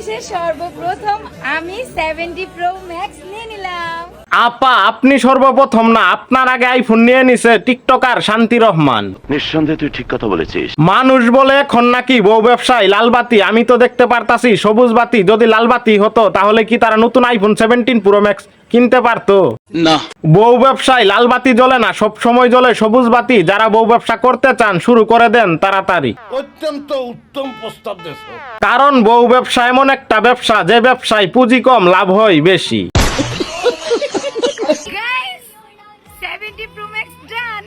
বাংলাদেশের সর্বপ্রথম আমি 70 প্রো ম্যাক্স নিয়ে নিলাম। আপা আপনি সর্বপ্রথম না, আপনার আগে আইফোন নিয়ে নিছে টিকটকার শান্তি রহমান। নিঃসন্দেহে তুই ঠিক কথা বলেছিস। মানুষ বলে এখন নাকি বউ ব্যবসায় লালবাতি, আমি তো দেখতে পারতাছি সবুজ বাতি। যদি লালবাতি হতো তাহলে কি তারা নতুন আইফোন 17 প্রো ম্যাক্স কিনতে পারতো? না, বউ ব্যবসায় লাল বাতি জ্বলে না, সব সময় জ্বলে সবুজ বাতি। যারা বউ ব্যবসা করতে চান শুরু করে দেন তাড়াতাড়ি। অত্যন্ত উত্তম প্রস্তাব দেশ। কারণ বউ ব্যবসা এমন একটা ব্যবসা যে ব্যবসায় পুঁজি কম লাভ হয় বেশি। গাইস 70 প্রো ম্যাক্স ডান।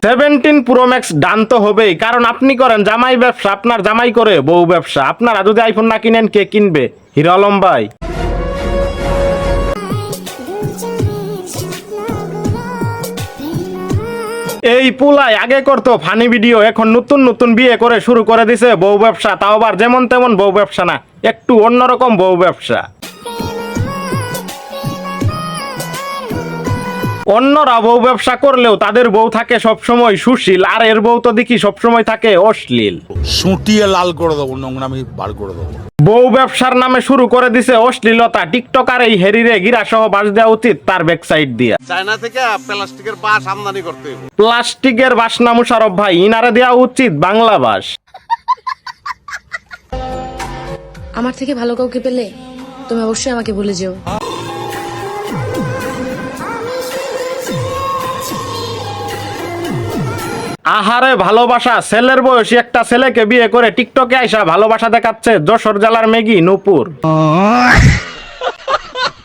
17 প্রো ম্যাক্স ডান তো হবেই, কারণ আপনি করেন জামাই ব্যবসা, আপনার জামাই করে বউ ব্যবসা। আপনারা যদি আইফোন না কিনেন কে কিনবে? হিরো আলম ভাই। এই পুলাই আগে করতো ফানি ভিডিও, এখন নতুন নতুন বিয়ে করে শুরু করে দিছে বউ ব্যবসা। তাও আবার যেমন তেমন বউ ব্যবসা না, একটু অন্যরকম বউ ব্যবসা। অন্যরা বউ ব্যবসা করলেও তাদের বউ থাকে সবসময় সুশীল, আর এর বউ তো দেখি সবসময় থাকে অশ্লীল। সুটিয়ে লাল করে দেবো, নোংরামি বার করে দেবো। বউ ব্যবসার নামে শুরু করে দিছে অশ্লীলতা। টিকটকার এই হেরিরে গিরা সহ বাস দেওয়া উচিত তার ব্যাকসাইড দিয়া। চায়না থেকে প্লাস্টিকের বাস আমদানি করতে হবে। প্লাস্টিকের বাস না মুশারফ ভাই, ইনারে দেওয়া উচিত বাংলা বাস। আমার থেকে ভালো কাউকে পেলে তুমি অবশ্যই আমাকে ভুলে যেও। আহারে ভালোবাসা, ছেলের বয়সী একটা ছেলেকে বিয়ে করে টিকটকে আইসা ভালোবাসা দেখাচ্ছে যশোর জেলার মেগি নূপুর।